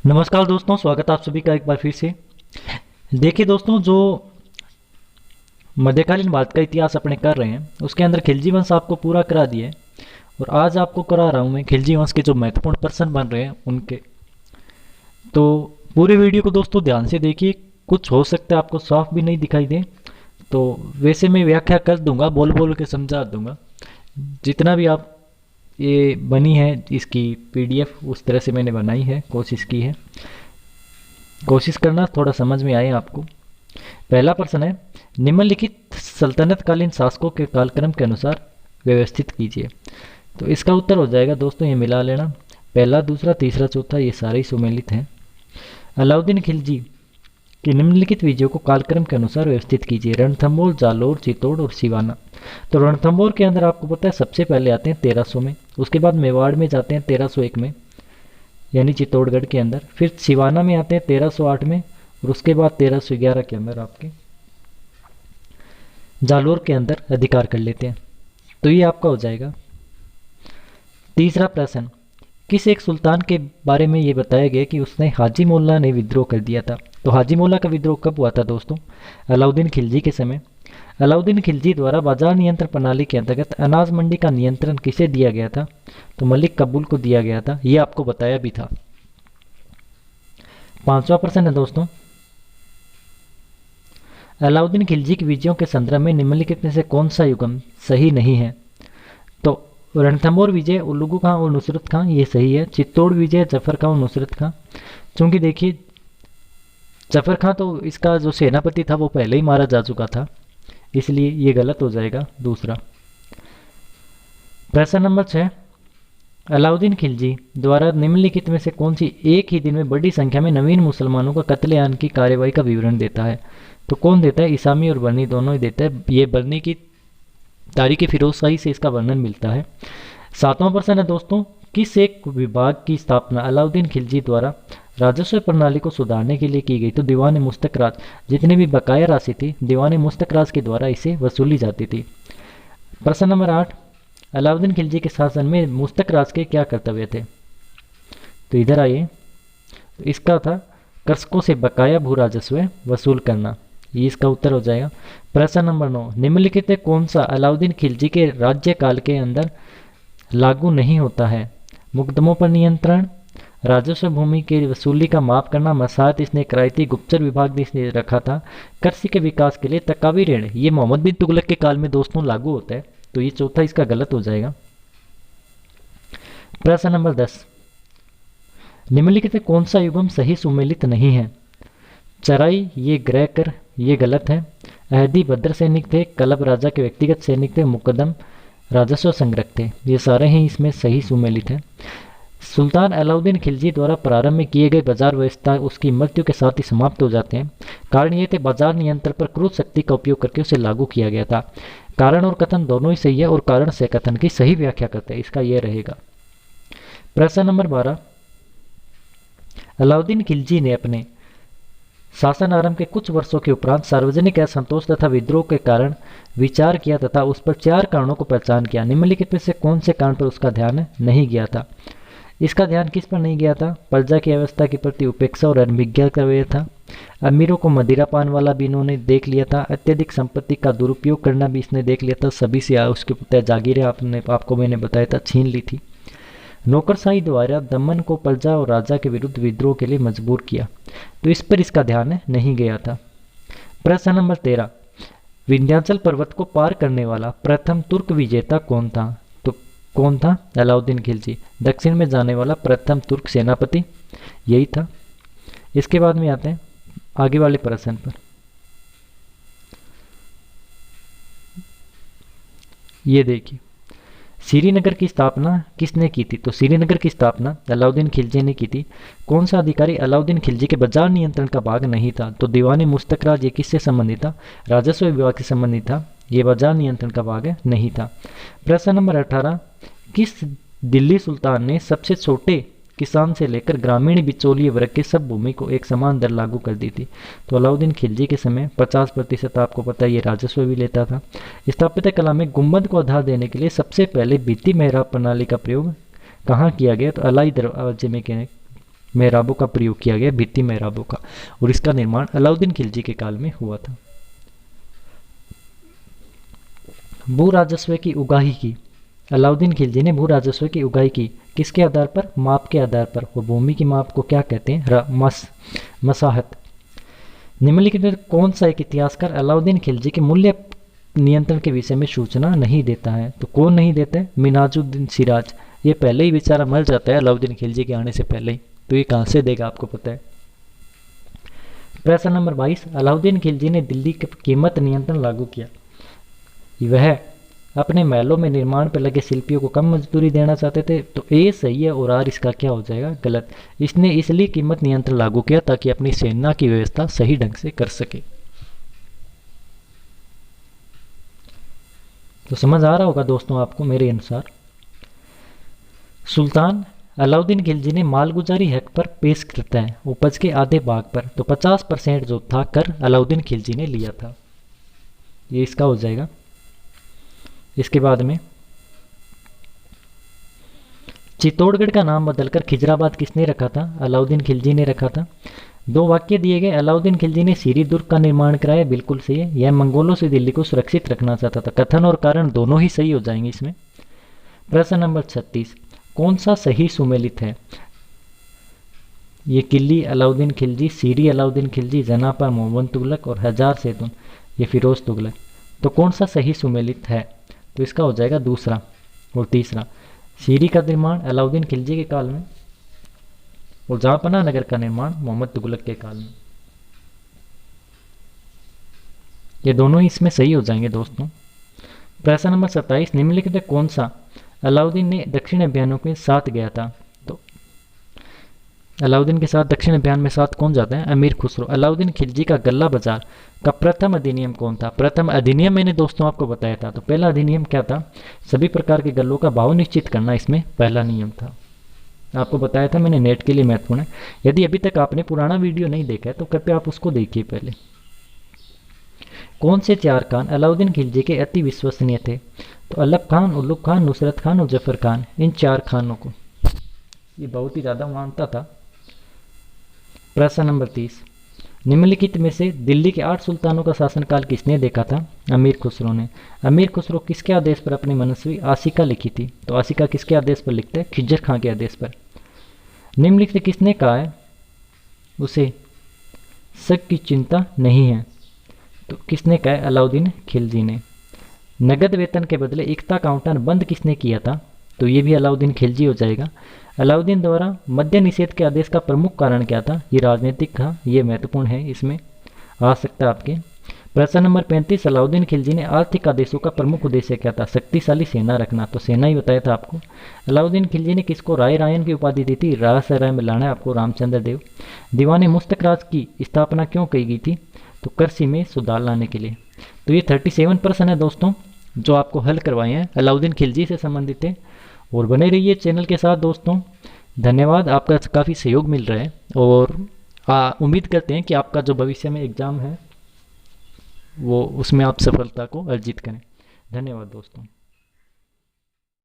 नमस्कार दोस्तों, स्वागत है आप सभी का एक बार फिर से। देखिए दोस्तों, जो मध्यकालीन भारत का इतिहास अपने कर रहे हैं उसके अंदर खिलजी वंश आपको पूरा करा दिया है। और आज आपको करा रहा हूँ मैं खिलजी वंश के जो महत्वपूर्ण पर्सन बन रहे हैं उनके। तो पूरे वीडियो को दोस्तों ध्यान से देखिए, कुछ हो सकता है आपको साफ भी नहीं दिखाई दे, तो वैसे मैं व्याख्या कर दूंगा, बोल बोल के समझा दूंगा। जितना भी आप ये बनी है इसकी पीडीएफ उस तरह से मैंने बनाई है, कोशिश की है। कोशिश करना थोड़ा समझ में आए आपको। पहला प्रश्न है, निम्नलिखित सल्तनतकालीन शासकों के कालक्रम के अनुसार व्यवस्थित कीजिए। तो इसका उत्तर हो जाएगा दोस्तों, ये मिला लेना, पहला दूसरा तीसरा चौथा ये सारे ही सुमेलित हैं। अलाउद्दीन खिलजी के निम्नलिखित विजयों को कालक्रम के अनुसार व्यवस्थित कीजिए। रणथंभौर, जालोर, चित्तौड़ और सिवाना। तो रणथंभौर के अंदर आपको पता है सबसे पहले आते हैं 1300 में, उसके बाद मेवाड़ में जाते हैं 1301 में यानी चित्तौड़गढ़ के अंदर, फिर सिवाना में आते हैं 1308 में और उसके बाद 1311 के अंदर आपके जालोर के अंदर अधिकार कर लेते हैं। तो ये आपका हो जाएगा। तीसरा प्रश्न, किस एक सुल्तान के बारे में ये बताया गया कि उसने हाजी मोल्ला ने विद्रोह कर दिया था। तो हाजी मोल्ला का विद्रोह कब हुआ था दोस्तों? अलाउद्दीन खिलजी के समय। अलाउद्दीन खिलजी द्वारा बाजार नियंत्रण प्रणाली के अंतर्गत अनाज मंडी का नियंत्रण किसे दिया गया था? तो मलिक कबूल को दिया गया था, ये आपको बताया भी था। पांचवा प्रश्न है दोस्तों, अलाउद्दीन खिलजी की विजयों के संदर्भ में निम्नलिखित में से कौन सा युग्म सही नहीं है? तो रणथंभौर विजय उल्लुगु खां और नुसरत खां ये सही है। चित्तौड़ विजय जफर खां और नुसरत खां, क्योंकि देखिए जफर खां तो इसका जो सेनापति था वो पहले ही मारा जा चुका था, इसलिए ये गलत हो जाएगा दूसरा। प्रश्न नंबर 6, अलाउद्दीन खिलजी द्वारा निम्नलिखित में से कौन सी एक ही दिन में बड़ी संख्या में नवीन मुसलमानों का कत्लेआम की कार्रवाई का विवरण देता है? तो कौन देता है? इसामी और बरनी दोनों ही देता है। ये बरनी की तारीख फिरोज शाही से इसका वर्णन मिलता है। सातवां प्रश्न है दोस्तों, किस एक विभाग की स्थापना अलाउद्दीन खिलजी द्वारा राजस्व प्रणाली को सुधारने के लिए की गई? तो दीवान मुस्तक राज, जितनी भी बकाया राशि थी दीवान मुस्तक राज के द्वारा इसे वसूली जाती थी। प्रश्न नंबर 8, अलाउद्दीन खिलजी के शासन में मुस्तक राज के क्या कर्तव्य थे? तो इधर आइए, इसका था कृषकों से बकाया भू राजस्व वसूल करना, ये इसका उत्तर हो जाएगा। प्रश्न नंबर 9, निम्नलिखित में कौन सा अलाउद्दीन खिलजी के राज्यकाल के अंदर लागू नहीं होता है? मुकदमों पर नियंत्रण, राजस्व भूमि की वसूली का माफ करना, मसाहत इसने कराई थी, गुप्तचर विभाग ने इसने रखा था, कृषि के विकास के लिए तकावी ऋण, ये मोहम्मद बिन तुगलक के काल में दोस्तों लागू होता है। तो ये चौथा इसका गलत हो जाएगा। प्रश्न नंबर 10, निम्नलिखित में कौन सा युग्म सही सुमेलित नहीं है? चराई ये ग्रह कर, ये गलत है। अहदी भद्र सैनिक थे, कलब राजा के व्यक्तिगत सैनिक थे, मुकदम राजस्व संग्रह थे, ये सारे ही इसमें सही सुमेलित हैं। सुल्तान अलाउद्दीन खिलजी द्वारा प्रारंभ में किए गए बाजार व्यवस्था उसकी मृत्यु के साथ ही समाप्त हो जाते हैं। कारण ये थे बाजार नियंत्रण पर क्रूर शक्ति का उपयोग करके उसे लागू किया गया था। कारण और कथन दोनों ही सही है और कारण से कथन की सही व्याख्या करते हैं, इसका यह रहेगा। प्रश्न नंबर 12, अलाउद्दीन खिलजी ने अपने शासन आरंभ के कुछ वर्षों के उपरांत सार्वजनिक असंतोष तथा विद्रोह के कारण विचार किया तथा उस पर 4 कारणों को पहचान किया। निम्नलिखित में से कौन से कारण पर उसका ध्यान नहीं गया था? इसका ध्यान किस पर नहीं गया था? प्रजा की अवस्था के प्रति उपेक्षा और अनभिज्ञता का वह था। अमीरों को मदिरापान वाला भी इन्होंने देख लिया था। अत्यधिक संपत्ति का दुरुपयोग करना भी इसने देख लिया था। सभी से उसके पुत्र जागीरें आपको मैंने बताया था छीन ली थी। नौकरशाही द्वारा दमन को प्रजा और राजा के विरुद्ध विद्रोह के लिए मजबूर किया, तो इस पर इसका ध्यान नहीं गया था। प्रश्न नंबर 13, विंध्याचल पर्वत को पार करने वाला प्रथम तुर्क विजेता कौन था? तो कौन था? अलाउद्दीन खिलजी। दक्षिण में जाने वाला प्रथम तुर्क सेनापति यही था। इसके बाद में आते हैं आगे वाले प्रश्न पर। ये देखिए, श्रीनगर की स्थापना किसने की थी? तो श्रीनगर की स्थापना अलाउद्दीन खिलजी ने की थी। कौन सा अधिकारी अलाउद्दीन खिलजी के बाजार नियंत्रण का भाग नहीं था? तो दीवान मुस्तक राज, ये किससे संबंधित था? राजस्व विभाग से संबंधित था, ये बाजार नियंत्रण का भाग नहीं था। प्रश्न नंबर 18, किस दिल्ली सुल्तान ने सबसे छोटे किसान से लेकर ग्रामीण बिचौलिए वर्ग के सब भूमि को एक समान दर लागू कर दी थी? तो अलाउद्दीन खिलजी के समय 50% आपको पता है ये राजस्व भी लेता था। स्थापत्य कला में गुंबद को आधार देने के लिए सबसे पहले भित्ति मेहराब प्रणाली का प्रयोग कहाँ किया गया? तो अलाई दरवाजे में मेहराबों का प्रयोग किया गया, भित्ति मेहराबों का, और इसका निर्माण अलाउद्दीन खिलजी के काल में हुआ था। भू राजस्व की उगाही की। अलाउद्दीन खिलजी ने भू राजस्व की उगाही की किसके आधार पर? माप के आधार पर। वो भूमि की माप को क्या कहते हैं? मसाहत। निम्नलिखित में कौन सा एक इतिहासकार अलाउद्दीन खिलजी के मूल्य नियंत्रण के विषय में सूचना नहीं देता है? तो कौन नहीं देता है? मिनाजुद्दीन सिराज। ये पहले ही बेचारा मर जाता है अलाउद्दीन खिलजी के आने से पहले ही, तो ये कहाँ से देगा आपको पता है। प्रश्न नंबर 22, अलाउद्दीन खिलजी ने दिल्ली के कीमत नियंत्रण लागू किया। वह अपने महलों में निर्माण पर लगे शिल्पियों को कम मजदूरी देना चाहते थे, तो ए सही है और आर इसका क्या हो जाएगा? गलत। इसने इसलिए कीमत नियंत्रण लागू किया ताकि अपनी सेना की व्यवस्था सही ढंग से कर सके। तो समझ आ रहा होगा दोस्तों आपको मेरे अनुसार। सुल्तान अलाउद्दीन खिलजी ने मालगुजारी हक पर पेश करता है उपज के आधे भाग पर, तो 50% जो था कर अलाउद्दीन खिलजी ने लिया था, ये इसका हो जाएगा। इसके बाद में चित्तौड़गढ़ का नाम बदलकर खिजराबाद किसने रखा था? अलाउद्दीन खिलजी ने रखा था। 2 वाक्य दिए गए, अलाउद्दीन खिलजी ने सीरी दुर्ग का निर्माण कराया, बिल्कुल सही है। यह मंगोलों से दिल्ली को सुरक्षित रखना चाहता था। कथन और कारण दोनों ही सही हो जाएंगे इसमें। प्रश्न नंबर 36, कौन सा सही सुमेलित है? ये किली अलाउद्दीन खिलजी, सीरी अलाउद्दीन खिलजी, जनापर मोहम्मद तुगलक और हजार सेतुन ये फिरोज तुगलक। तो कौन सा सही सुमेलित है? तो इसका हो जाएगा दूसरा और तीसरा। सीरी का निर्माण अलाउद्दीन खिलजी के काल में और जहांपनाह नगर का निर्माण मोहम्मद तुगलक के काल में। ये दोनों ही इसमें सही हो जाएंगे दोस्तों। प्रश्न नंबर 27, निम्नलिखित में कौन सा अलाउद्दीन ने दक्षिण अभियानों के साथ गया था? तो अलाउद्दीन के साथ दक्षिण अभियान में साथ कौन जाता है? अमीर खुसरो। अलाउद्दीन खिलजी का गल्ला बाजार का प्रथम अधिनियम कौन था? प्रथम अधिनियम मैंने दोस्तों आपको बताया था। तो पहला अधिनियम क्या था? सभी प्रकार के गल्लों का भाव निश्चित करना इसमें पहला नियम था। आपको बताया था मैंने, नेट के लिए महत्वपूर्ण है। यदि अभी तक आपने पुराना वीडियो नहीं देखा है तो कृपया आप उसको देखिए पहले। कौन से 4 खान अलाउद्दीन खिलजी के अति विश्वसनीय थे? तो अलब खान, उल्लुग खान, नुसरत खान और जफर खान। इन 4 खानों को ये बहुत ही ज़्यादा मानता था। प्रश्न नंबर 30, निम्नलिखित में से दिल्ली के 8 सुल्तानों का शासनकाल किसने देखा था? अमीर खुसरो ने। अमीर खुसरो किसके आदेश पर अपनी मनस्वी आशिका लिखी थी? तो आशिका किसके आदेश पर लिखते हैं? खिज्जर खां के आदेश पर। निम्नलिखित किसने कहा है उसे शक की चिंता नहीं है? तो किसने कहा है? अलाउद्दीन खिलजी ने। नगद वेतन के बदले एकता काउंटर बंद किसने किया था? तो ये भी अलाउद्दीन खिलजी हो जाएगा। अलाउद्दीन द्वारा मद्य निषेध के आदेश का प्रमुख कारण क्या था? ये राजनीतिक था, ये महत्वपूर्ण है, इसमें आ सकता है आपके। प्रश्न नंबर 35, अलाउद्दीन खिलजी ने आर्थिक आदेशों का प्रमुख उद्देश्य क्या था? शक्तिशाली सेना रखना। तो सेना ही बताया था आपको। अलाउद्दीन खिलजी ने किसको राय रायन की उपाधि दी थी? राय से राय मिलाना है आपको, रामचंद्र देव। दीवान मुस्तक राज की स्थापना क्यों की गई थी? तो कृषि में सुधार लाने के लिए। तो ये 37 प्रश्न है दोस्तों जो आपको हल करवाए हैं, अलाउद्दीन खिलजी से संबंधित है। और बने रहिए चैनल के साथ दोस्तों। धन्यवाद, आपका काफ़ी सहयोग मिल रहा है और उम्मीद करते हैं कि आपका जो भविष्य में एग्ज़ाम है वो उसमें आप सफलता को अर्जित करें। धन्यवाद दोस्तों।